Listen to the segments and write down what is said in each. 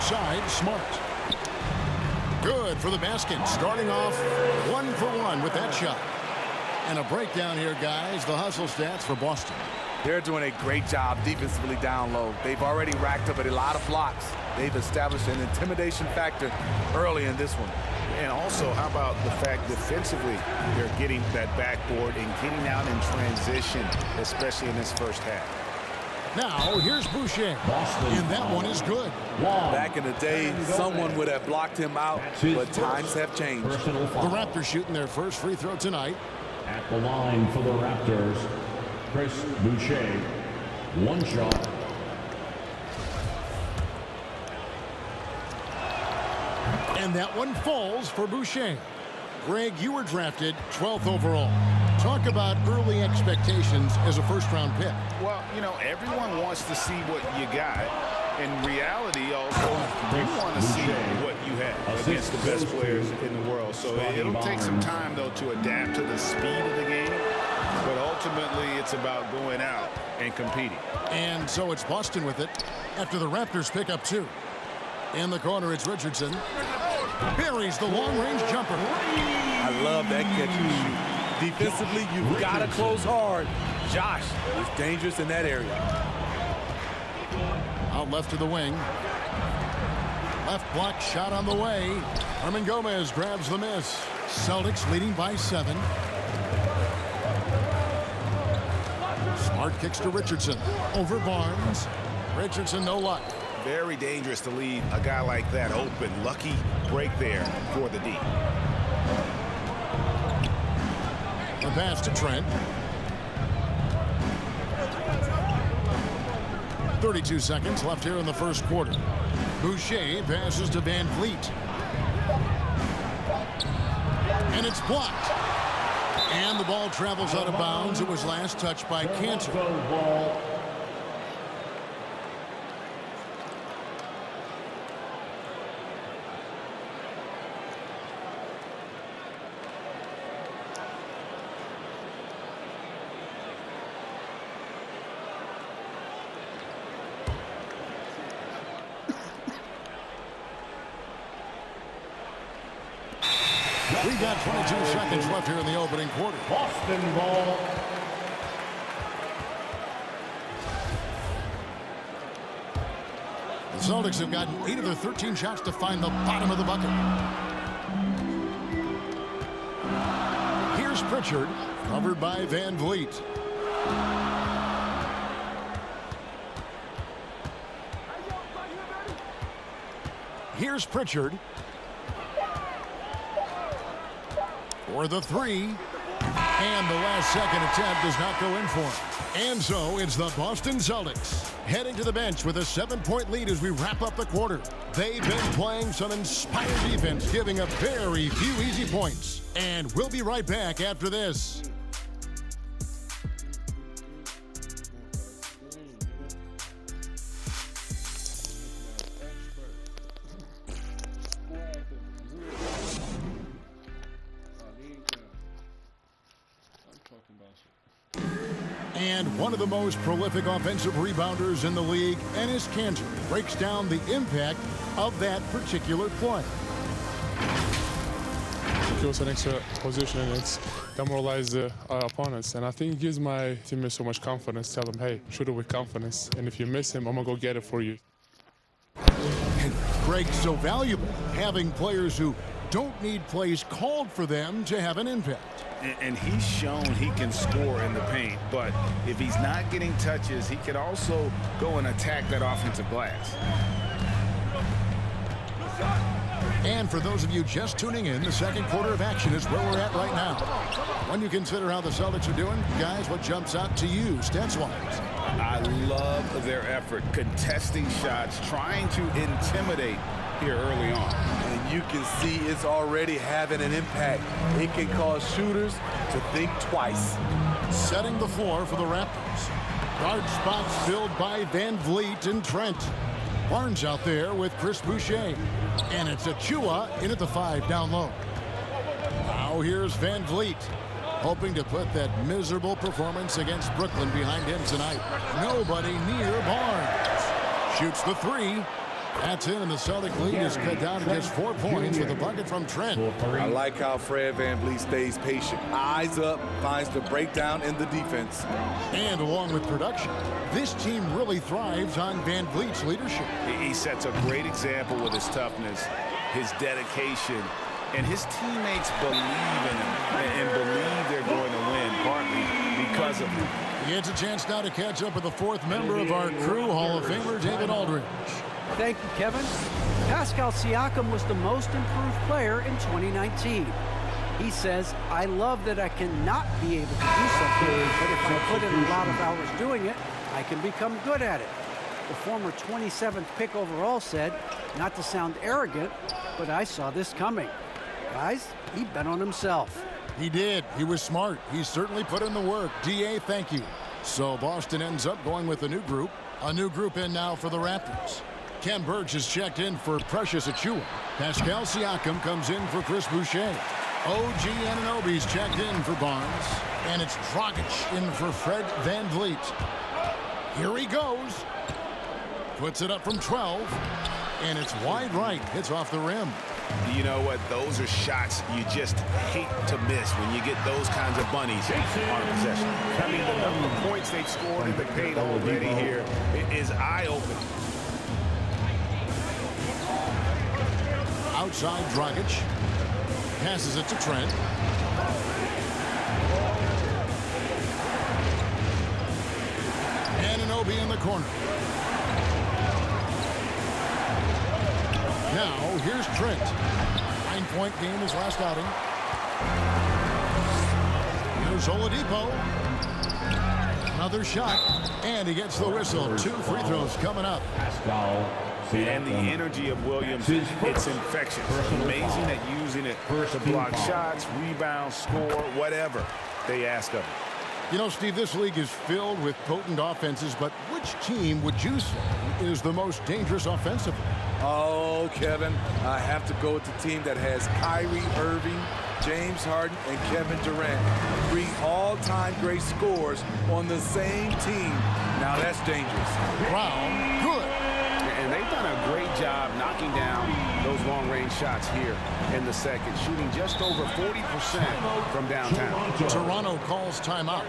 side, Smart. Good for the basket. Starting off 1 for 1 with that shot. And a breakdown here, guys. The hustle stats for Boston. They're doing a great job defensively down low. They've already racked up a lot of blocks. They've established an intimidation factor early in this one. And also, how about the fact defensively they're getting that backboard and getting out in transition, especially in this first half. Now, here's Boucher. And that one is good. Back in the day, someone would have blocked him out, but times have changed. The Raptors shooting their first free throw tonight. At the line for the Raptors, Chris Boucher. One shot. And that one falls for Boucher. Greg, you were drafted 12th overall. Talk about early expectations as a first-round pick. Well, you know, everyone wants to see what you got. In reality, also, you want to see what you have against the best players in the world. So it'll take some time, though, to adapt to the speed of the game. But ultimately, it's about going out and competing. And so it's Boston with it after the Raptors pick up 2. In the corner, it's Richardson. Buries the long-range jumper. I love that catch and shoot. Defensively, you've got to close hard. Josh is dangerous in that area. Out left to the wing. Left block shot on the way. Herman Gomez grabs the miss. Celtics leading by 7. Smart kicks to Richardson. Over Barnes. Richardson, no luck. Very dangerous to leave a guy like that open. Lucky break there for the D. The pass to Trent. 32 seconds left here in the first quarter. Boucher passes to Van Vliet. And it's blocked. And the ball travels out of bounds. It was last touched by Cantor. We've got 22 seconds left here in the opening quarter. Boston ball. The Celtics have gotten 8 of their 13 shots to find the bottom of the bucket. Here's Pritchard, covered by Van Vliet. Here's Pritchard. For the 3. And the last second attempt does not go in for him. And so it's the Boston Celtics heading to the bench with a 7-point lead as we wrap up the quarter. They've been playing some inspired defense, giving up very few easy points. And we'll be right back after this. And one of the most prolific offensive rebounders in the league, Enes Kanter, breaks down the impact of that particular play. It gives us an extra position and it's demoralized our opponents. And I think it gives my teammates so much confidence. Tell them, hey, shoot it with confidence. And if you miss him, I'm going to go get it for you. And Greg's so valuable, having players who don't need plays called for them to have an impact. And he's shown he can score in the paint, but if he's not getting touches, he can also go and attack that offensive glass. And for those of you just tuning in, the second quarter of action is where we're at right now. When you consider how the Celtics are doing, guys, what jumps out to you stats-wise? I love their effort, contesting shots, trying to intimidate here early on. And you can see it's already having an impact. It can cause shooters to think twice. Setting the floor for the Raptors. Guard spots filled by Van Vliet and Trent. Barnes out there with Chris Boucher. And it's Achua in at the 5 down low. Now here's Van Vliet, hoping to put that miserable performance against Brooklyn behind him tonight. Nobody near Barnes. Shoots the 3. That's it, and the Celtic lead is cut down to just 4 points with a bucket from Trent. I like how Fred VanVleet stays patient. Eyes up, finds the breakdown in the defense. And along with production, this team really thrives on VanVleet's leadership. He sets a great example with his toughness, his dedication, and his teammates believe in him and believe they're going to win, partly because of him. He gets a chance now to catch up with the 4th member of our crew, Hall of Famer David Aldridge. Thank you, Kevin. Pascal Siakam was the most improved player in 2019. He says, I love that I cannot be able to do something, but if I put in a lot of hours doing it, I can become good at it. The former 27th pick overall said, not to sound arrogant, but I saw this coming. Guys, he bet on himself. He did. He was smart. He certainly put in the work. DA, thank you. So Boston ends up going with a new group. A new group in now for the Raptors. Ken Burge is checked in for Precious Achiuwa. Pascal Siakam comes in for Chris Boucher. OG Anunoby's checked in for Barnes. And it's Dragic in for Fred VanVleet. Here he goes. Puts it up from 12. And it's wide right. Hits off the rim. You know what? Those are shots you just hate to miss when you get those kinds of bunnies on a possession. I mean, the number of points they've scored in the paint already here is eye-opening. Outside Dragic. Passes it to Trent. Anunoby in the corner. Now, here's Trent. 9-point game his last outing. Here's Oladipo. Another shot, and he gets the whistle. 2 free throws coming up. And the energy of Williams, it's infectious. Amazing at using it to block shots, rebound, score, whatever they ask of him. You know, Steve, this league is filled with potent offenses, but which team would you say is the most dangerous offensively? Oh, Kevin, I have to go with the team that has Kyrie Irving, James Harden, and Kevin Durant. 3 all-time great scorers on the same team. Now that's dangerous. Brown, good. And they've done a great job knocking down those long-range shots here in the second, shooting just over 40% from downtown. Toronto calls timeout.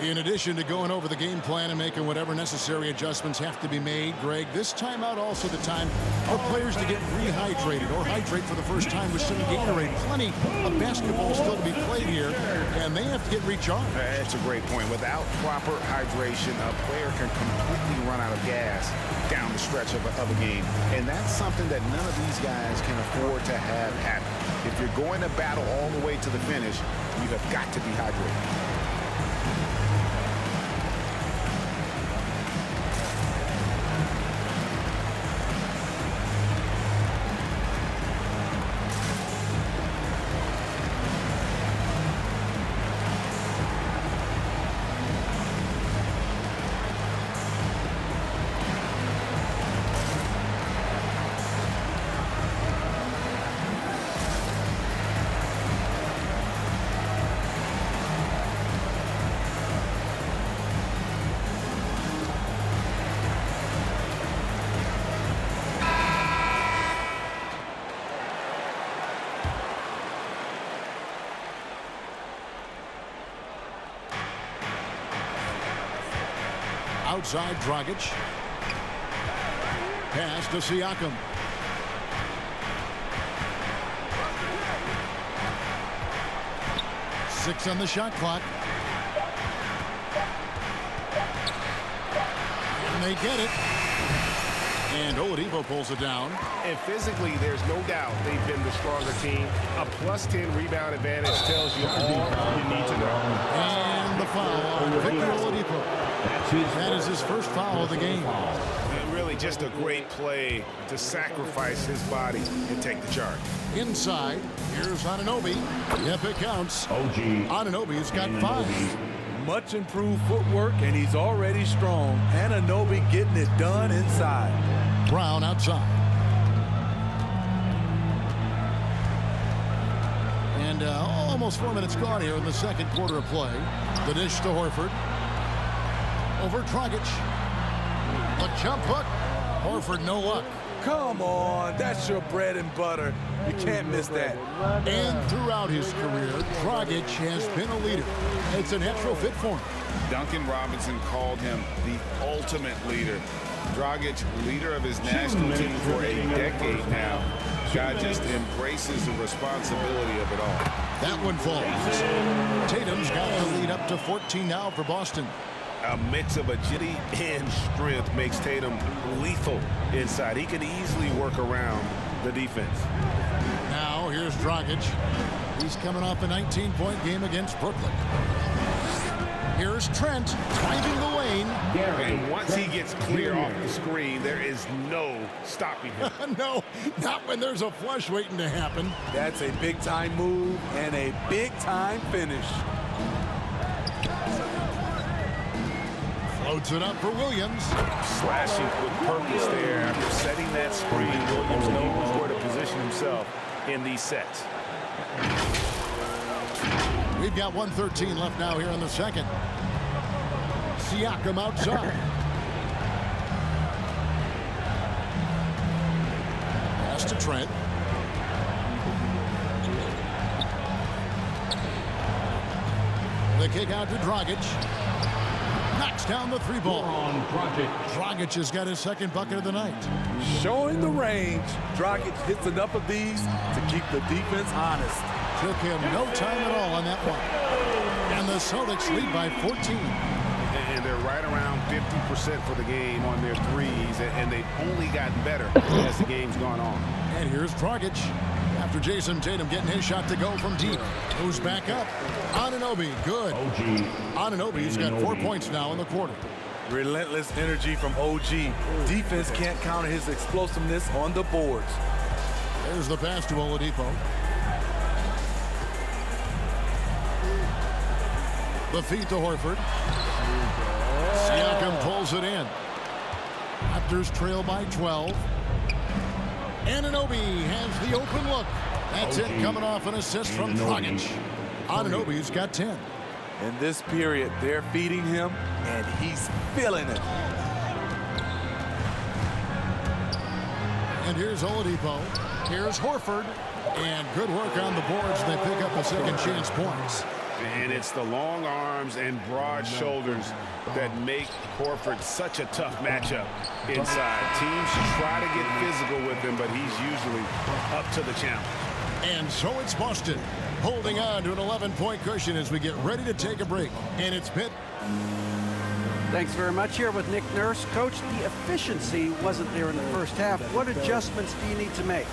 In addition to going over the game plan and making whatever necessary adjustments have to be made, Greg, this timeout also the time for players to get rehydrated or hydrate for the first time with some Gatorade. Plenty of basketball still to be played here, and they have to get recharged. That's a great point. Without proper hydration, a player can completely run out of gas down the stretch of a game. And that's something that none of these guys can afford to have happen. If you're going to battle all the way to the finish, you have got to be hydrated. Outside Dragic. Pass to Siakam. Six on the shot clock. And they get it. And Oladipo pulls it down. And physically, there's no doubt they've been the stronger team. A +10 rebound advantage tells you all you need to know. And the foul on Victor Oladipo. That is his first foul of the game. And really just a great play to sacrifice his body and take the charge. Inside, here's Anunoby. Yep, it counts. Anunoby's got 5. Much improved footwork, and he's already strong. Anunoby getting it done inside. Brown outside. And almost 4 minutes gone here in the second quarter of play. The dish to Horford. Over Dragic. The jump hook. Horford no luck. Come on, that's your bread and butter. You can't miss that. And throughout his career, Dragic has been a leader. It's a natural fit for him. Duncan Robinson called him the ultimate leader. Dragic, leader of his national team for a decade now. Guy just embraces the responsibility of it all. That one falls. Tatum's got the lead up to 14 now for Boston. A mix of agility and strength makes Tatum lethal inside. He can easily work around the defense. Now here's Dragic. He's coming off a 19-point game against Brooklyn. Here's Trent driving the lane. And once he gets clear off the screen, there is no stopping him. No, not when there's a flush waiting to happen. That's a big-time move and a big-time finish. Floats it up for Williams. Slashing with purpose there after setting that screen. Williams knows where to position himself in these sets. We've got 1:13 left now here in the second. Siakam outside. Pass to Trent. The kick out to Dragic. Knocks down the three ball. Dragic has got his second bucket of the night. Showing the range. Dragic hits enough of these to keep the defense honest. Took him no time at all on that one. And the Celtics lead by 14. And they're right around 50% for the game on their threes, and they've only gotten better as the game's gone on. And here's Dragic. After Jason Tatum getting his shot to go from deep. Moves back up. Anunoby, good. Anunoby's got 4 points now in the quarter. Relentless energy from OG. Defense can't counter his explosiveness on the boards. There's the pass to Oladipo. The feed to Horford. Siakam pulls it in. Raptors trail by 12. Anunoby has the open look. That's it, coming off an assist from Dragic. Anunoby's got 10. In this period, they're feeding him, and he's feeling it. And here's Oladipo. Here's Horford. And good work on the boards. They pick up a second chance points. And it's the long arms and broad shoulders that make Horford such a tough matchup inside. Teams try to get physical with him, but he's usually up to the challenge. And so it's Boston holding on to an 11-point cushion as we get ready to take a break. And it's Pitt. Thanks very much. Here with Nick Nurse. Coach, the efficiency wasn't there in the first half. What adjustments do you need to make?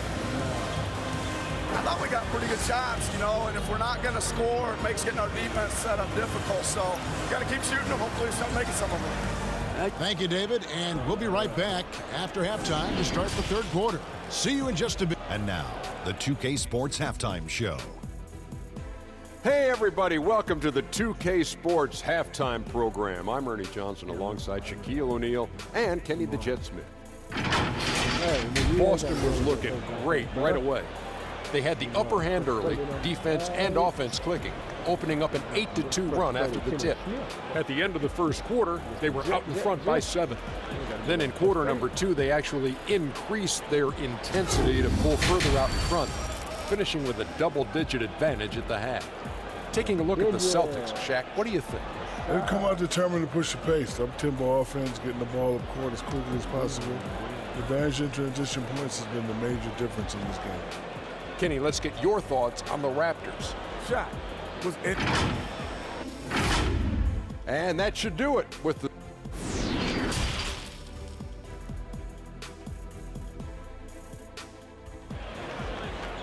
I thought we got pretty good shots, you know, and if we're not going to score, it makes getting our defense set up difficult. So we got to keep shooting them. Hopefully, start making some of them. Thank you, David. And we'll be right back after halftime to start the third quarter. See you in just a bit. And now, the 2K Sports Halftime Show. Hey, everybody. Welcome to the 2K Sports Halftime Program. I'm Ernie Johnson alongside Shaquille O'Neal and Kenny the Jet Smith. Boston was looking great right away. They had the upper hand early, defense and offense clicking, opening up an 8-2 run after the tip. At the end of the first quarter, they were out in front by 7. Then in quarter number 2, they actually increased their intensity to pull further out in front, finishing with a double-digit advantage at the half. Taking a look at the Celtics, Shaq, what do you think? They come out determined to push the pace. Up-tempo offense, getting the ball up court as quickly as possible. Advantage in transition points has been the major difference in this game. Kenny, let's get your thoughts on the Raptors. Shot was it. And that should do it with the